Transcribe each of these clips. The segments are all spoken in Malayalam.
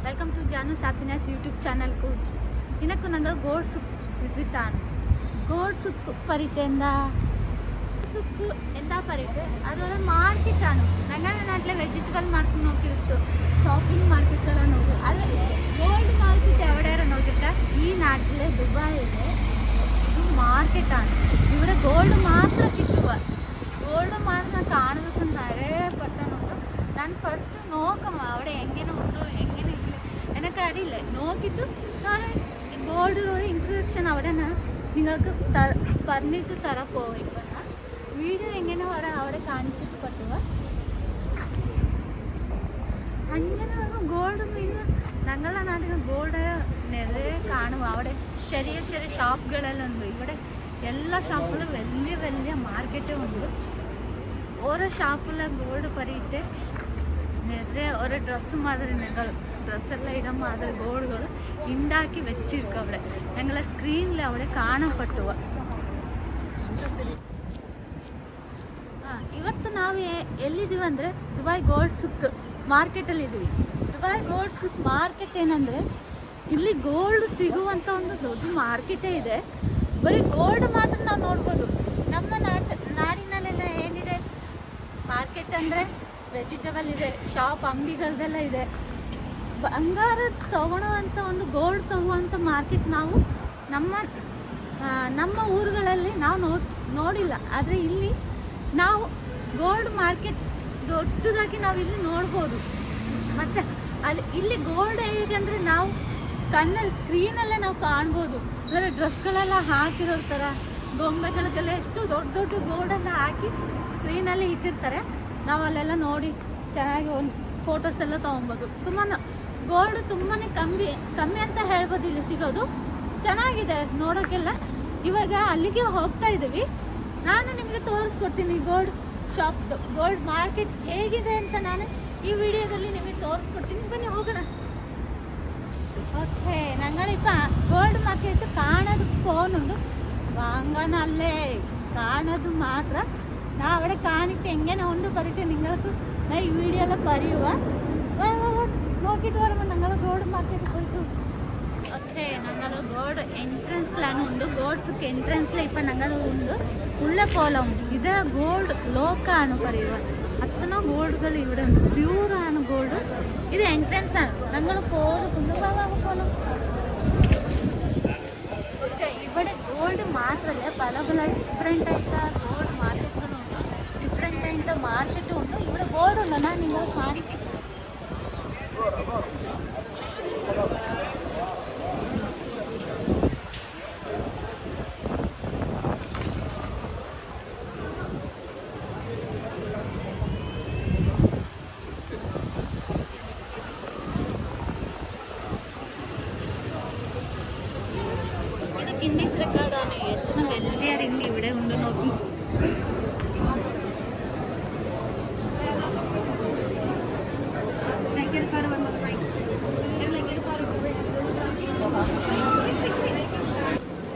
Welcome to Janus happiness YouTube ചാനൽക്കു ഇനക്ക് ഞങ്ങൾ ഗോഡ് സുക്ക് വിസിറ്റ് ആണ്. ഗോഡ് സുക്ക് പരിട്ട് എന്താ സുക്ക് എന്താ പരിട്ട് അതൊരു മാർക്കറ്റാണ്. ഞങ്ങളുടെ നാട്ടിലെ വെജിറ്റബിൾ മാർക്കറ്റ് നോക്കിയിട്ട് ഷോപ്പിംഗ് മാർക്കറ്റെല്ലാം നോക്കി അത് ഗോൾഡ് മാർക്കറ്റ് എവിടെയാണ് നോക്കിയിട്ട് ഈ നാട്ടിലെ ദുബായിലെ ഒരു മാർക്കറ്റാണ്. ഇവിടെ ഗോൾഡ് മാത്രം കിട്ടുക. ഗോൾഡ് മാത്രം കാണുന്നത് നിറയെ പെട്ടെന്നുണ്ട്. ഞാൻ ഫസ്റ്റ് നോക്കാം അവിടെ എങ്ങനെ ഉണ്ടോ എങ്ങനെ ഇല്ല എനിക്കറിയില്ല. നോക്കിയിട്ട് ഞാൻ ഗോൾഡ് ഒരു ഇൻട്രൊഡക്ഷൻ അവിടെ നിങ്ങൾക്ക് പറഞ്ഞിട്ട് തരാൻ പോകും. ഇപ്പം ഞാൻ വീഡിയോ എങ്ങനെ വരാം അവിടെ കാണിച്ചിട്ട് പറ്റുക. അങ്ങനെ ഗോൾഡ് മീൻ ഞങ്ങളുടെ നാട്ടിൽ ഗോൾഡ് നിറയെ കാണുക. അവിടെ ചെറിയ ചെറിയ ഷോപ്പുകളെല്ലാം ഉണ്ട്. ഇവിടെ എല്ലാ ഷോപ്പിലും വലിയ വലിയ മാർക്കറ്റും ഉണ്ട്. ഓരോ ഷോപ്പിലെ ഗോൾഡ് പരിയിട്ട് നിറയെ ഓരോ ഡ്രസ്സ് മാതിരി ഞങ്ങൾ ഡ്രസ്സെല്ലാം ഇടാൻ മാതിരി ഗോൾഡുകൾ ഉണ്ടാക്കി വെച്ചിരിക്കും. അവിടെ ഞങ്ങളെ സ്ക്രീനിൽ അവിടെ കാണാൻ പറ്റുക. ಇವತ್ತು ನಾವು ಎಲ್ಲಿದ್ದೀವಿ ಅಂದರೆ ದುಬೈ ಗೋಲ್ಡ್ ಸುಕ್ ಮಾರ್ಕೆಟಲ್ಲಿ ಇದ್ದೀವಿ. ದುಬೈ ಗೋಲ್ಡ್ ಸುಕ್ ಮಾರ್ಕೆಟ್ ಏನಂದರೆ ಇಲ್ಲಿ ಗೋಲ್ಡ್ ಸಿಗುವಂಥ ಒಂದು ದೊಡ್ಡ ಮಾರ್ಕೆಟೇ ಇದೆ. ಬರೀ ಗೋಲ್ಡ್ ಮಾತ್ರ ನಾವು ನೋಡ್ಬೋದು. ನಮ್ಮ ನಾಡಿನಲ್ಲೆಲ್ಲ ಏನಿದೆ ಮಾರ್ಕೆಟ್ ಅಂದರೆ ವೆಜಿಟೇಬಲ್ ಇದೆ, ಶಾಪ್ ಅಂಗಡಿಗಳದೆಲ್ಲ ಇದೆ. ಬಂಗಾರ ತಗೊಳ್ಳೋವಂಥ ಒಂದು ಗೋಲ್ಡ್ ತಗೊಳ್ಳೋವಂಥ ಮಾರ್ಕೆಟ್ ನಾವು ನಮ್ಮ ಊರುಗಳಲ್ಲಿ ನಾವು ನೋಡಿಲ್ಲ. ಆದರೆ ಇಲ್ಲಿ ನಾವು ಗೋಲ್ಡ್ ಮಾರ್ಕೆಟ್ ದೊಡ್ಡದಾಗಿ ನಾವು ಇಲ್ಲಿ ನೋಡ್ಬೋದು. ಮತ್ತು ಇಲ್ಲಿ ಗೋಲ್ಡ್ ಹೇಗೆಂದರೆ ನಾವು ಕಣ್ಣಲ್ಲಿ ಸ್ಕ್ರೀನಲ್ಲೇ ನಾವು ಕಾಣ್ಬೋದು. ಅಂದರೆ ಡ್ರೆಸ್ಗಳೆಲ್ಲ ಹಾಕಿರೋ ಥರ ಗೊಂಬೆಗಳಿಗೆಲ್ಲ ಎಷ್ಟು ದೊಡ್ಡ ದೊಡ್ಡ ಗೋಲ್ಡೆಲ್ಲ ಹಾಕಿ ಸ್ಕ್ರೀನಲ್ಲಿ ಇಟ್ಟಿರ್ತಾರೆ. ನಾವು ಅಲ್ಲೆಲ್ಲ ನೋಡಿ ಚೆನ್ನಾಗಿ ಒಂದು ಫೋಟೋಸ್ ಎಲ್ಲ ತೊಗೊಬೋದು. ತುಂಬಾ ಗೋಲ್ಡ್ ತುಂಬಾ ಕಮ್ಮಿ ಅಂತ ಹೇಳ್ಬೋದು ಇಲ್ಲಿ ಸಿಗೋದು. ಚೆನ್ನಾಗಿದೆ ನೋಡೋಕ್ಕೆಲ್ಲ. ಇವಾಗ ಅಲ್ಲಿಗೆ ಹೋಗ್ತಾ ಇದ್ದೀವಿ. ನಾನು ನಿಮಗೆ ತೋರಿಸ್ಕೊಡ್ತೀನಿ ಗೋಲ್ಡ್ ಶಾಪ್ದು ಗೋಲ್ಡ್ ಮಾರ್ಕೆಟ್ ಹೇಗಿದೆ ಅಂತ ನಾನು ಈ ವಿಡಿಯೋದಲ್ಲಿ ನಿಮಗೆ ತೋರಿಸ್ಕೊಡ್ತೀನಿ. ಬನ್ನಿ ಹೋಗೋಣ. ഓക്കെ ഞങ്ങളിപ്പോൾ ഗോൾഡ് മാർക്കറ്റ് കാണാതെ പോകുന്നുണ്ട്. വാങ്ങാനല്ലേ കാണത് മാത്രം. ഞാൻ അവിടെ കാണിട്ട് എങ്ങനെ ഉണ്ട് പറഞ്ഞിട്ട് നിങ്ങൾക്ക് ഞാൻ ഈ വീഡിയോയിൽ പറയുക. നോക്കിയിട്ട് വരുമ്പോൾ ഞങ്ങൾ ഗോൾഡ് മാർക്കറ്റ് പോയിട്ട് ഓക്കെ ഞങ്ങൾ ഗോൾഡ് എൻട്രൻസിലാണ് ഉണ്ട്. ഗോൾഡ് സുക്ക് എൻട്രൻസിൽ ഇപ്പം ഞങ്ങൾ ഉണ്ട്. ഉള്ള പോലെ ഉണ്ട്. ഇത് ഗോൾഡ് ലോക്കാണ് പറയുക. അത്ര ഗോൾഡുകൾ ഇവിടെ ഉണ്ട്. പ്യൂറാണ് ഗോൾഡ്. ഇത് എൻട്രൻസ് ആണ്. ഞങ്ങൾ പോകുന്നു പോലും ഓക്കെ. ഇവിടെ ഗോൾഡ് മാത്രമല്ല പല പല ഡിഫറെൻ്റ് ആയിട്ട് ഗോൾഡ് മാർക്കറ്റുകളുണ്ട്. ഡിഫറെൻ്റ് ആയിട്ട് മാർക്കറ്റും ഉണ്ട്. ഇവിടെ ഗോൾഡ് ഉണ്ട്. ഞാൻ നിങ്ങൾ കാണിച്ചു ഗിന്നീസ് റെക്കോർഡാണ്. എത്ര വലിയ റിങ് ഇവിടെ ഉണ്ട് നോക്കി.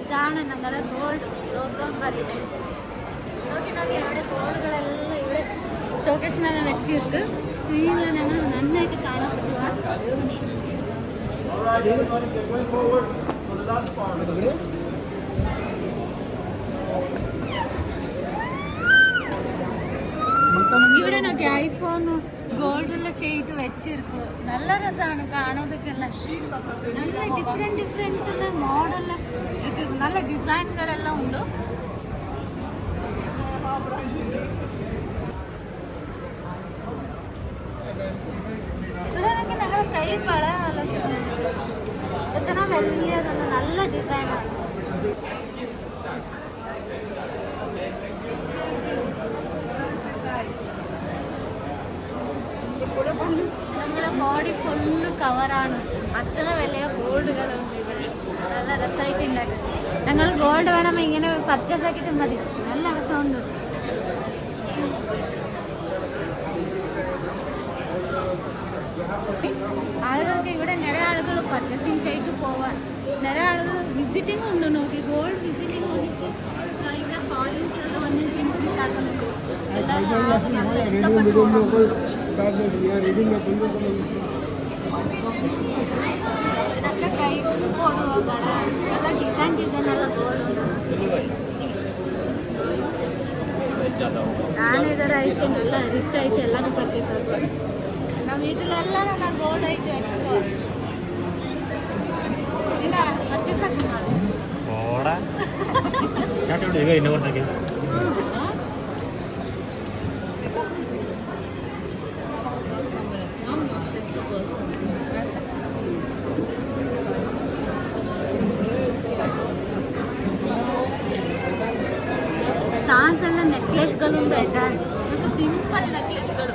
ഇതാണ് ഞങ്ങളുടെ ഗോൾഡ് ലോകം പറയുന്നത്. നോക്കി നോക്കി അവിടെ ഗോൾഡുകളെല്ലാം ഇവിടെ ഷോക്കേഷനെല്ലാം വെച്ചിട്ട് സ്ക്രീനിൽ ഞങ്ങൾ നന്നായിട്ട് കാണാൻ പറ്റുക. ഇവിടെ നോക്കി ഐഫോൺ ഗോൾഡെല്ലാം ചെയ്തിട്ട് വെച്ചിരിക്കും. നല്ല രസമാണ് കാണുന്നതൊക്കെയല്ല. നല്ല ഡിഫറെൻറ്റ് മോഡലെല്ലാം വെച്ചിരിക്കും. നല്ല ഡിസൈനുകളെല്ലാം ഉണ്ട്. ഇവിടെ നോക്കി ഞങ്ങൾ കൈ പഴയല്ല എത്ര വലിയതാണ്. നല്ല ഡിസൈനാണ്. നമ്മുടെ ബോഡി ഫുള്ള് കവറാണ്. അത്ര വലിയ ഗോൾഡുകളുണ്ട് ഇവിടെ. നല്ല രസമായിട്ട് ഉണ്ടാക്കി. ഞങ്ങൾ ഗോൾഡ് വേണമെങ്കിൽ ഇങ്ങനെ പർച്ചേസ് ആക്കിയിട്ട് മതി. നല്ല രസമുണ്ട്. ആളുകൾക്ക് ഇവിടെ നിറയെ ആളുകൾ പർച്ചേസിങ് ചെയ്തിട്ട് പോവാൻ നിറയെ ആളുകൾ വിസിറ്റിംഗ് ഉണ്ട്. നോക്കി ഗോൾഡ് വിസിറ്റിംഗ് വന്നിട്ട് ഇവിടെ ഫോറിൻസ് വന്നിട്ട് വിസിറ്റ് ആക്കുന്നുണ്ട്. എല്ലാവരും ഇഷ്ടപ്പെട്ടു. ഇതൊക്കെ കൈ കൊടുക്കുക നല്ല ഡിസൈൻ ഡിസൈനുള്ള ഗോൾഡ് ഞാനിതൊരാഴ്ച നല്ല റിച്ച് ആയിട്ട് എല്ലാവരും പർച്ചേസ് ആക്കും ನಮ್ಮ വീട്ടിലെല്ലാവരും ನಾನು ಗೋಲ್ಡ್ ಐತೆ ಇಲ್ಲ ಪರ್ಚೇಸ್ ಹಾಕಿ ನಾನು ಓಡ ಶಾರ್ಟ್ ನೋಡಿ ಈಗ ಇನ್ನೂ ವರ್ಷಕ್ಕೆ ತಾಂತೆಲ್ಲ ನೆಕ್ಲೆಸ್ಗಳು ಉಂಟಾಯ್ತಾ ಮತ್ತು ಸಿಂಪಲ್ ನೆಕ್ಲೆಸ್ಗಳು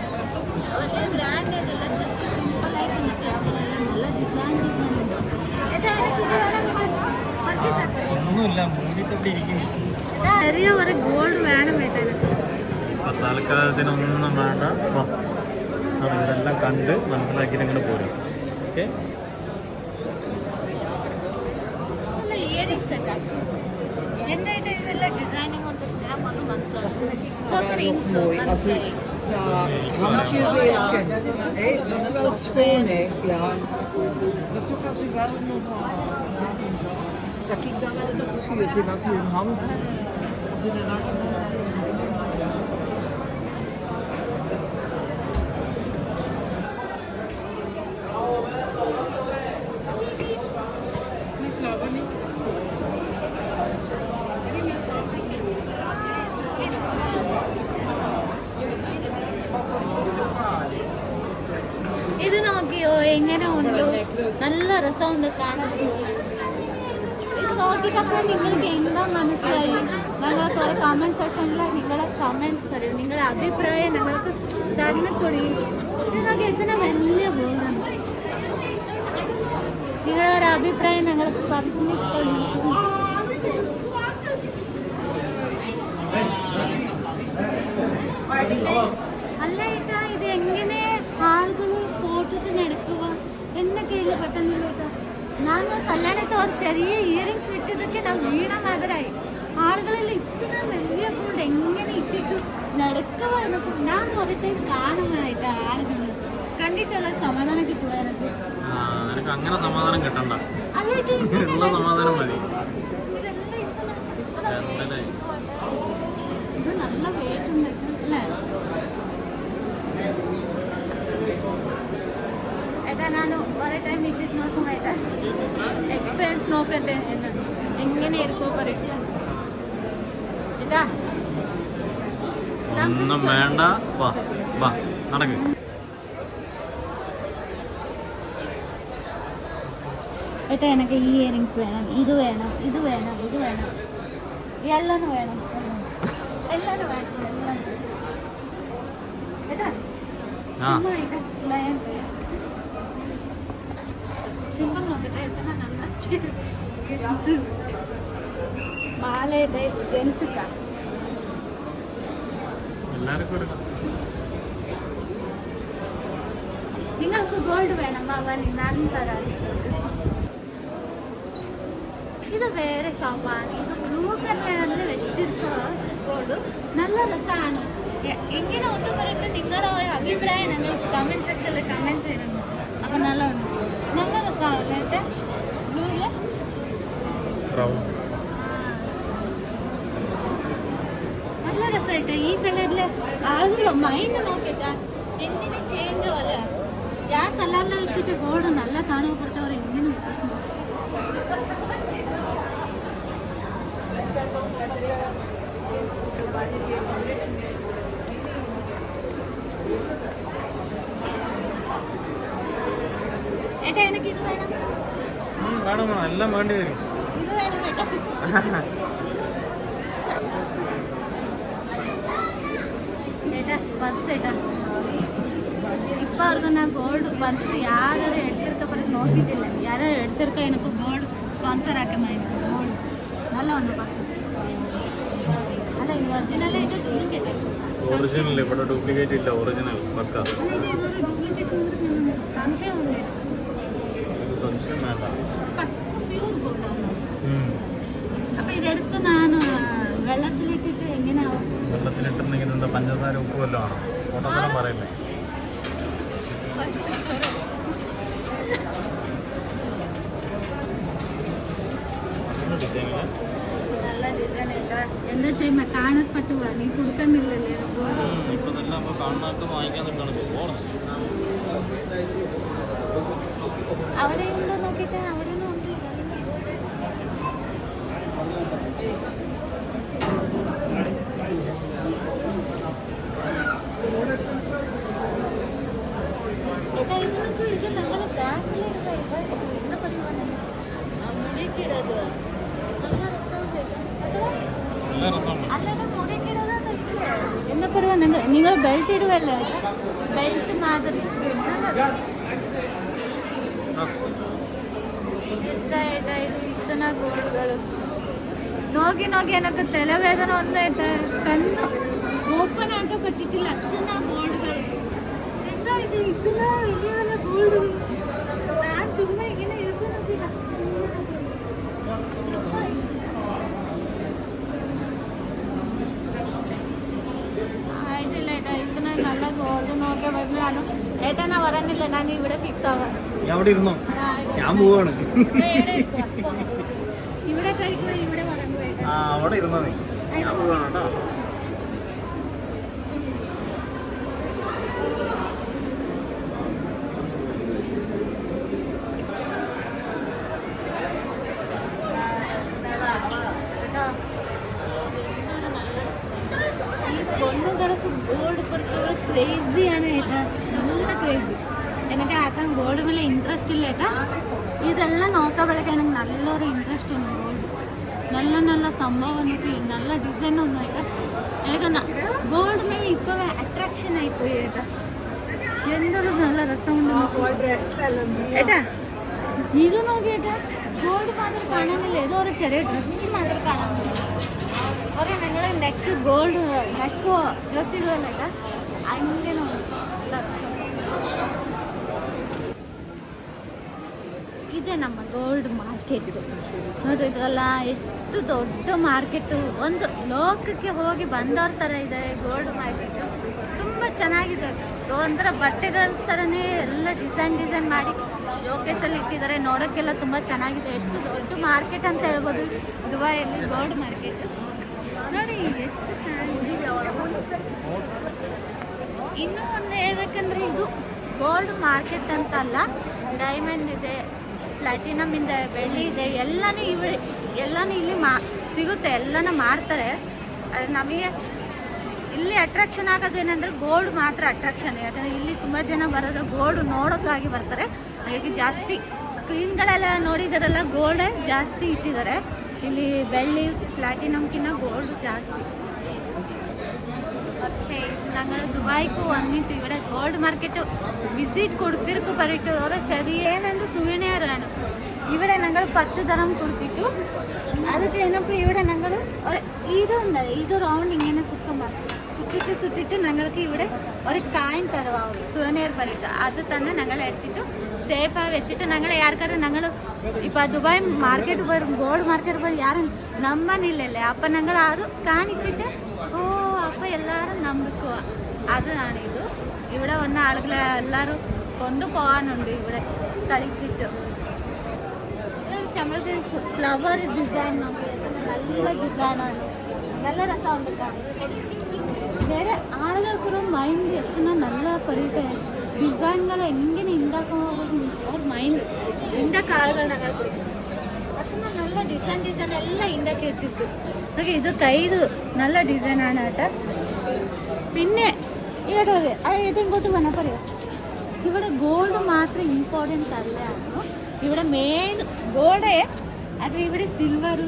ಒಳ್ಳೆ ಗ್ರ್ಯಾಂಡ್ ಇದೆಲ್ಲ ಜಸ್ಟ್ ಸಿಂಪಲ್ ಆಗಿ ನೆಕ್ಲೆಸ್ಗಳೆಲ್ಲ നല്ല ഡിസൈൻ ഡിസൈൻ ഉണ്ട് ചെറിയ ഒരു ഗോൾഡ് വേണം തൽക്കാലത്തിനൊന്നും വേണ്ട ഇതെല്ലാം കണ്ട് മനസ്സിലാക്കിയിട്ട് ഇങ്ങനെ പോരും ഓക്കെ നല്ല ഇയറിംഗ്സ് ഒക്കെ എന്തായിട്ട് ഇതെല്ലാം ഡിസൈനിങ് കൊണ്ട് ഞാൻ ഒന്ന് മനസ്സിലാക്കും റിങ്സ് മനസ്സിലായി. How much usually dat is wel schoon, hè? Ja. Dat is ook als u wel nog dat ik dan wel dat schuur vind als u een hand, als u een arm. ഇത് നോക്കിയോ എങ്ങനെ ഉണ്ട് നല്ല രസമുണ്ട് കാണാൻ ഇത് നോക്കിയപ്പോൾ നിങ്ങൾക്ക് എന്താ മനസ്സിലായി ഞങ്ങൾ കുറേ കമൻറ്റ് സെക്ഷനിൽ നിങ്ങളെ കമൻറ്റ്സ് പറയും നിങ്ങളുടെ അഭിപ്രായം ഞങ്ങൾക്ക് തന്നിക്കൊടി ഇത് നോക്കി എത്ര വലിയ ബോർഡാണ് നിങ്ങളുടെ ഒരു അഭിപ്രായം ഞങ്ങൾക്ക് പറഞ്ഞിക്കൊടി അല്ല ഏട്ടാ ഇത് എങ്ങനെ ആളുകൾ പോട്ടിട്ട് നടക്കുക എന്നൊക്കെയില്ല പെട്ടെന്നില്ല ഏട്ടാ ഞാൻ കല്യാണത്തെ ഒരു ചെറിയ ഇയറിങ്സ് ഇട്ടതൊക്കെ ഞാൻ വീണ മാതിരായി ആളുകളെല്ലാം ഇത്ര വലിയ കൊണ്ട് എങ്ങനെ ഇട്ടിട്ട് നടക്കുക എന്നൊക്കെ ഞാൻ ഒരു ടൈം കാണുന്നതായിട്ട് ആളുകൾ കണ്ടിട്ടുള്ള സമാധാനം കിട്ടുവാനൊക്കെ അങ്ങനെ സമാധാനം കിട്ടണ്ട സമാധാനം മതി ഇത് നല്ല വെയിറ്റ് ഉണ്ട് അല്ലേ ഏട്ടാ ഞാൻ കുറേ ടൈം ഇട്ടിട്ട് നോക്കും ഏട്ടാ എക്സ്പീരിയൻസ് നോക്കട്ടെ എന്ന് എങ്ങനെ ഇരിക്കോ പറയും ഏട്ടാ ഒന്നും വേണ്ട വാ വാ നടക്ക് ഏട്ടാ എനിക്ക് ഈ ഇയറിങ്സ് വേണം ഇത് വേണം ഇത് വേണം ഇത് വേണം എല്ലാം വേണം എല്ലാം വേണം എല്ലാം ഏട്ടാ സിമ്പിൾ നോക്കട്ടെ എത്ര നന്നായിട്ട് മാലയുടെ ജെൻസിക്കാ നിങ്ങൾക്ക് ഗോൾഡ് വേണം വാവാനി ഞാൻ തരാം ഇത് വേറെ ഷോപ്പാണ് ഇത് ബ്ലൂ കളറിൽ വെച്ചിരിക്കുക ഗോൾഡ് നല്ല രസമാണ് എങ്ങനെ ഉണ്ട് പറഞ്ഞിട്ട് നിങ്ങളുടെ ഒരു അഭിപ്രായം ഞങ്ങൾ കമൻറ്റ് സെക്ഷനിൽ കമൻറ്റ്സ് ഇടുന്നു അപ്പം നല്ല ഉണ്ട് നല്ല രസമാണല്ലേ ഇത് ബ്ലൂല് നല്ല രസമായിട്ട് ഈ കളറിൽ ആളുകളോ മൈൻഡ് നോക്കിയിട്ടാ എങ്ങനെ ചേഞ്ച് പോലെ ആ കളറിൽ വെച്ചിട്ട് ഗോൾഡ് നല്ല കാണപ്പെട്ടവർ എങ്ങനെ വെച്ചിട്ടുണ്ട് ഏട്ടാ എനിക്ക് ഇത് വേണം വേണം എല്ലാം വേണ്ടി വരും ഇത് വേണം ഏട്ടാ ഏട്ടാ പർസ് ഏട്ടാ ഇപ്പം അവർക്ക് ഞാൻ ഗോൾഡ് പർസ് ಯಾರು എടുത്തിരിക്ക പറഞ്ഞ് നോക്കിയിട്ടില്ല ಯಾರು എടുത്തിരിക്ക എനിക്ക് ഗോൾഡ് സ്പോൺസർ ആക്കുമായിരുന്നു ഗോൾഡ് നല്ല ഉണ്ട് പർസ് അല്ല ഈ ഒറിജിനൽ ആയിട്ട് ഡ്യൂപ്ലിക്കേറ്റ് ഒറിജിനൽ ഇവിടെ ഡ്യൂപ്ലിക്കേറ്റ് ഇല്ല ഒറിജിനൽ പക്ക സംശയമുണ്ട് സംശയം വേണ്ട പക്ക പ്യൂർ ഗോൾഡാണ് അപ്പം ഇതെടുത്ത് ഞാൻ വെള്ളത്തിലിട്ടിട്ട് എങ്ങനെയാവും വെള്ളത്തിലിട്ടുണ്ടെങ്കിൽ എന്താ പഞ്ചസാര ഉപ്പ് വല്ലതും ആണോ ഓട്ടത്തരം പറയല്ലേ ഡിസൈനിൽ. നല്ല ഡിസൈൻ ആയിട്ടാ. എന്താ ചെയ്യുമ്പോ കാണാൻ പറ്റുക, നീ കൊടുക്കുന്നില്ലല്ലേ? ഇപ്പൊ ഇതെല്ലാം നമ്മൾ കാണാനായിട്ട് വാങ്ങിക്കാൻ നിൽക്കണം. പോകണം. അവിടെ ഉണ്ടോ നോക്കിട്ട്, അവിടെ ഉണ്ട്. ഏട്ടാ ഇതിനൊക്കെ ഇത് നമ്മളെ ബാക്കിലിടുക, എന്താ പറയുക, മുടിക്കിടത് നല്ല രസമുണ്ട്. നല്ല രസമാണ്. അല്ലാതെ മുടിക്കിടത് എന്താ പറയുക, നിങ്ങൾ ബെൽറ്റ് ഇടുവല്ലേ? ബെൽറ്റ് മാതിരി ಇತ್ತನ ಗೋಲ್ಡ್ಗಳು ನೋಗಿ ನೋಗಿ ಏನಕ್ಕೆ ತಲೆವೇದನೆ ಒಂದೈತೆ. ಕಣ್ಣು ಓಪನ್ ಆಗ ಪಟ್ಟಿಟ್ಟಿಲ್ಲ. ಅತ್ತನ ಗೋಲ್ಡ್ಗಳು ಹೆಂಗ ಇದು ಇತ್ತನ വലിയ ಗೋಲ್ಡ್. ನಾನು ಸುಮ್ಮನೆ ಈಗಿನ ಇರ್ಕೊಂಡಿಲ್ಲ. ആയിട്ടില്ല ഏട്ടാ, ഇത്തന നല്ല ഗോൾഡ് നോക്കിയാൽ വരുമ്പോൾ ഞാൻ ഏട്ടാ ഞാൻ പറയുന്നില്ല, ഞാൻ ഇവിടെ ഫിക്സ് ആവാം. അവിടെ ഇരുന്നോ, ഞാൻ പോവാണ്. ഇവിടെ കഴിക്കുക, ഇവിടെ പറയുമ്പോൾ അവിടെ ഇരുന്നോ നീ, ഞാൻ പോവാണ് കേട്ടോ. ഈ പൊണ്ണുകൾക്ക് ഗോൾഡ് പൊറുത്തുള്ള ക്രേസിയാണ് ഏട്ടാ, നല്ല ക്രേസി. എനിക്ക് ആക്കാൻ ഗോൾഡ് മേലെ ഇൻട്രസ്റ്റ് ഇല്ല ഏട്ടാ. ഇതെല്ലാം നോക്കുമ്പോഴേക്ക് എനിക്ക് നല്ലൊരു ഇൻട്രസ്റ്റ് ഉണ്ട്. ഗോൾഡ് നല്ല നല്ല സംഭവം നോക്കി, നല്ല ഡിസൈൻ ഒന്നും ഏട്ടാ. എനിക്ക് ഗോൾഡ് മേലെ ഇപ്പോൾ അട്രാക്ഷൻ ആയിപ്പോയി ഏട്ടാ. എന്തൊരു നല്ല രസമുണ്ട് ഏട്ടാ. ഇത് നോക്കിയേട്ടാ, ഗോൾഡ് മാത്രം കാണാനില്ല, ഏതോ ഒരു ചെറിയ ഡ്രസ്സ് മാത്രം കാണാനില്ല. ഓക്കെ, നിങ്ങൾ നെക്ക് ഗോൾഡ് നെക്കോ ഡ്രസ് ഇടുവല്ല ഏട്ടാ, അങ്ങനെ നല്ല രസം. ಇದೆ ನಮ್ಮ ಗೋಲ್ಡ್ ಮಾರ್ಕೆಟ್ ನೋಡ್ರಿ. ಇದ್ರಲ್ಲ ಎಷ್ಟು ದೊಡ್ಡ ಮಾರ್ಕೆಟು, ಒಂದು ಲೋಕಕ್ಕೆ ಹೋಗಿ ಬಂದವ್ರ ಥರ ಇದೆ ಗೋಲ್ಡ್ ಮಾರ್ಕೆಟ್. ತುಂಬ ಚೆನ್ನಾಗಿದೆ. ಒಂಥರ ಬಟ್ಟೆಗಳ ಥರನೇ ಎಲ್ಲ ಡಿಸೈನ್ ಮಾಡಿ ಶೋಕೇಶಲ್ಲಿ ಇಟ್ಟಿದ್ದಾರೆ. ನೋಡೋಕ್ಕೆಲ್ಲ ತುಂಬ ಚೆನ್ನಾಗಿದೆ. ಎಷ್ಟು ದೊಡ್ಡ ಮಾರ್ಕೆಟ್ ಅಂತ ಹೇಳ್ಬೋದು ದುಬೈಯಲ್ಲಿ ಗೋಲ್ಡ್ ಮಾರ್ಕೆಟ್. ನೋಡಿ ಎಷ್ಟು ಚೆನ್ನಾಗಿದೆ. ಇನ್ನೂ ಒಂದು ಹೇಳ್ಬೇಕಂದ್ರೆ ಇದು ಗೋಲ್ಡ್ ಮಾರ್ಕೆಟ್ ಅಂತ ಅಲ್ಲ, ಡೈಮಂಡ್ ಇದೆ, ಪ್ಲಾಟಿನಮ್ ಇದೆ, ಬೆಳ್ಳಿ ಇದೆ, ಎಲ್ಲನೂ ಇಲ್ಲಿ ಸಿಗುತ್ತೆ, ಎಲ್ಲನೂ ಮಾರ್ತಾರೆ. ಅದು ನಮಗೆ ಇಲ್ಲಿ ಅಟ್ರಾಕ್ಷನ್ ಆಗೋದೇನೆಂದರೆ ಗೋಲ್ಡ್ ಮಾತ್ರ ಅಟ್ರಾಕ್ಷನ್. ಯಾಕಂದರೆ ಇಲ್ಲಿ ತುಂಬ ಜನ ಬರೋದು ಗೋಲ್ಡ್ ನೋಡೋಕ್ಕಾಗಿ ಬರ್ತಾರೆ. ಹಾಗಾಗಿ ಜಾಸ್ತಿ ಸ್ಕ್ರೀನ್ಗಳೆಲ್ಲ ನೋಡಿದಾರಲ್ಲ, ಗೋಲ್ಡೇ ಜಾಸ್ತಿ ಇಟ್ಟಿದ್ದಾರೆ. ಇಲ್ಲಿ ಬೆಳ್ಳಿ പ്ലാറ്റിനംക്കിന്ന ഗോൾഡ് ജാസ്തി. ഓക്കെ, ഞങ്ങൾ ദുബായിക്ക് വന്നിട്ട് ഇവിടെ ഗോൾഡ് മാർക്കറ്റ് വിസിറ്റ് കൊടുത്തിരിക്കു പറഞ്ഞിട്ട് ഓരോ ചെറിയേനെന്ത് സുവനീറാണ്. ഇവിടെ ഞങ്ങൾ 10 ദിർഹം കൊടുത്തിട്ടു. അത് കഴിഞ്ഞപ്പോൾ ഇവിടെ ഞങ്ങൾ ഇത് ഉണ്ടായി, ഇത് റൗണ്ട് ഇങ്ങനെ സുറ്റിട്ട് ഞങ്ങൾക്ക് ഇവിടെ ഒരു കായിൻ തരുവാവും സുവനീർ പറഞ്ഞിട്ട്. അത് തന്നെ ഞങ്ങൾ എടുത്തിട്ട് സേഫായി വെച്ചിട്ട് ഞങ്ങൾ ಯಾರ್ಗಾರು ഞങ്ങൾ ഇപ്പോൾ ദുബായ് മാർക്കറ്റ് വരും, ഗോൾഡ് മാർക്കറ്റ് വരും, ಯಾರು നമ്പനില്ലല്ലേ. അപ്പം ഞങ്ങൾ അത് കാണിച്ചിട്ട് അപ്പം എല്ലാവരും നമ്പിക്കുക. അതാണ് ഇത്. ഇവിടെ വന്ന ആളുകളെ എല്ലാവരും കൊണ്ടുപോകാനുണ്ട് ഇവിടെ കളിച്ചിട്ട്. ചമ്മൾക്ക് ഫ്ലവർ ഡിസൈൻ നോക്കി, നല്ല ഡിസൈനാണ്, നല്ല രസമുണ്ട് കാണാൻ. വേറെ ആളുകൾക്കൊരു മൈൻഡ് എത്തുന്ന നല്ല പരിപാടി ഡിസൈനുകൾ എങ്ങനെ ഉണ്ടാക്കുമ്പോൾ ഒരു മൈൻഡ് ഉണ്ടാക്കുക ആളുകൾ ഞങ്ങൾ അത്ര നല്ല ഡിസൈൻ എല്ലാം ഉണ്ടാക്കി വെച്ചിട്ട്. ഓക്കെ, ഇത് കയ്യിൽ നല്ല ഡിസൈനാണ് കേട്ടോ. പിന്നെ ഇവിടെ ഇതെങ്ങോട്ട് വന്നാൽ പറയാം, ഇവിടെ ഗോൾഡ് മാത്രം ഇമ്പോർട്ടൻ്റ് അല്ലായിരുന്നു. ഇവിടെ മെയിൻ ഗോൾഡ്, ಆದರೆ ഇവിടെ സിൽവർ,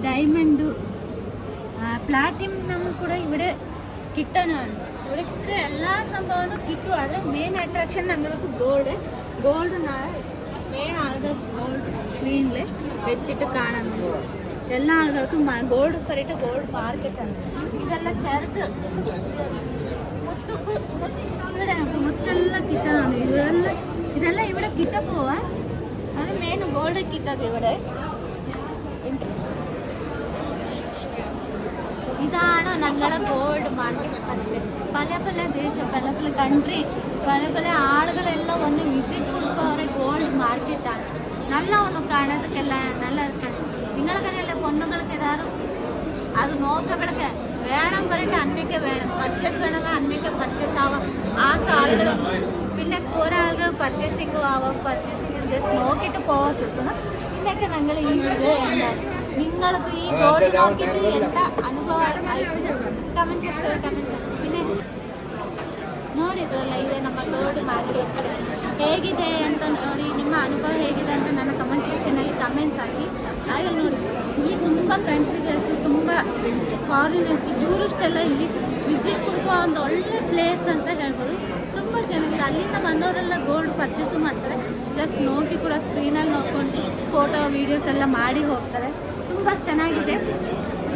ഡയമണ്ട്, പ്ലാറ്റിനം ಕೂಡ ഇവിടെ കിട്ടാനാണ്. ഇവിടുത്തെ എല്ലാ സംഭവവും കിട്ടും. അത് മെയിൻ അട്രാക്ഷൻ ഞങ്ങൾക്ക് ഗോൾഡ് മെയിൻ ആളുകൾക്ക് ഗോൾഡ് സ്ക്രീനിൽ വെച്ചിട്ട് കാണുന്നു. എല്ലാ ആളുകൾക്കും ഗോൾഡ് പറഞ്ഞിട്ട് ഗോൾഡ് മാർക്കറ്റാണ്. ഇതെല്ലാം ചേർത്ത് ഇവിടെ നമുക്ക് മുത്തെല്ലാം കിട്ടാനാണ്. ഇതെല്ലാം ഇവിടെ കിട്ടപ്പോവാ. അത് മെയിൻ ഗോൾഡ് കിട്ടത് ഇവിടെ. ഇതാണ് ഞങ്ങളുടെ ഗോൾഡ് മാർക്കറ്റ്. പല പല ദേശം, പല പല കൺട്രി, പല പല ആളുകളെല്ലാം ഒന്ന് വിസിറ്റ് കൊടുക്കുക. ഗോൾഡ് മാർക്കറ്റാണ്. നല്ല ഒന്ന് കാണാതൊക്കെല്ലാം നല്ല രസമാണ്. നിങ്ങളങ്ങനെയല്ലേ പൊണ്ണുങ്ങൾക്ക് ഏതാറും അത് നോക്കപ്പെടക്കെ വേണം പറഞ്ഞിട്ട് അന്നയ്ക്ക് വേണം, പർച്ചേസ് വേണമെങ്കിൽ അന്നയ്ക്ക് പർച്ചേസ് ആവാം. ആ ആളുകളുണ്ട്. പിന്നെ കുറേ ആളുകൾ പർച്ചേസിങ് ആവാം, പർച്ചേസിങ് ജസ്റ്റ് നോക്കിയിട്ട് പോകത്തിക്കണം. പിന്നെയൊക്കെ ഞങ്ങൾ ഈ വീഡിയോ ഉണ്ടാകും. നിങ്ങൾക്ക് ഈ ഗോൾഡ് നോക്കിയിട്ട് ಎಂತ ಅನುಭವ ಆಯ್ತು ಕಮೆಂಟ್ ಸೆಕ್ಷನ್. പിന്നെ ನೋಡಿದ್ರಲ್ಲ ಇದೆ ನಮ್ಮ ಗೋಲ್ಡ್ ಮಾರ್ಕೆಟ್ ಹೇಗಿದೆ ಅಂತ ನೋಡಿ, ನಿಮ್ಮ ಅನುಭವ ಹೇಗಿದೆ ಅಂತ ನನ್ನ ಕಮೆಂಟ್ ಸೆಕ್ಷನಲ್ಲಿ ಕಮೆಂಟ್ಸ್ ಹಾಕಿ. ಹಾಗೆ ನೋಡಿ, ಇಲ್ಲಿ ತುಂಬ ಕಂಟ್ರಿಗಳ್ಸು, ತುಂಬ ಫಾರಿನರ್ಸು, ಟೂರಿಸ್ಟ್ ಎಲ್ಲ ಇಲ್ಲಿ ವಿಸಿಟ್ ಕೊಡುವ ಒಂದು ಒಳ್ಳೆ ಪ್ಲೇಸ್ ಅಂತ ಹೇಳ್ಬೋದು. ತುಂಬ ಚೆನ್ನಾಗಿದೆ. ಅಲ್ಲಿಂದ ಬಂದವರೆಲ್ಲ ಗೋಲ್ಡ್ ಪರ್ಚೇಸು ಮಾಡ್ತಾರೆ. ಜಸ್ಟ್ ನೋಗಿ ಕೂಡ ಸ್ಕ್ರೀನಲ್ಲಿ ನೋಡ್ಕೊಂಡು ಫೋಟೋ ವೀಡಿಯೋಸ್ ಎಲ್ಲ ಮಾಡಿ ಹೋಗ್ತಾರೆ. ತುಂಬ ಚೆನ್ನಾಗಿದೆ.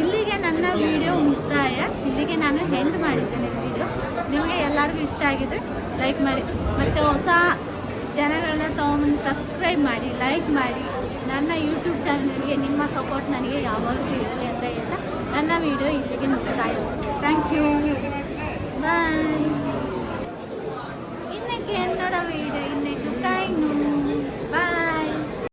ಇಲ್ಲಿಗೆ ನನ್ನ ವಿಡಿಯೋ ಮುಕ್ತಾಯ. ಇಲ್ಲಿಗೆ ನಾನು ಎಂಡ್ ಮಾಡಿದ್ದೇನೆ ವಿಡಿಯೋ. ನಿಮಗೆ ಎಲ್ಲರಿಗೂ ಇಷ್ಟ ಆಗಿದ್ರೆ ಲೈಕ್ ಮಾಡಿ, ಮತ್ತು ಹೊಸ ಜನಗಳನ್ನ ತೊಗೊಂಡು ಸಬ್ಸ್ಕ್ರೈಬ್ ಮಾಡಿ, ಲೈಕ್ ಮಾಡಿ. ನನ್ನ ಯೂಟ್ಯೂಬ್ ಚಾನಲ್ಗೆ ನಿಮ್ಮ ಸಪೋರ್ಟ್ ನನಗೆ ಯಾವಾಗಲೂ ಇರಲಿ ಅಂತ ಹೇಳ್ತಾ ನನ್ನ ವಿಡಿಯೋ ಇಲ್ಲಿಗೆ ಮುಕ್ತಾಯ. Thank you, bye.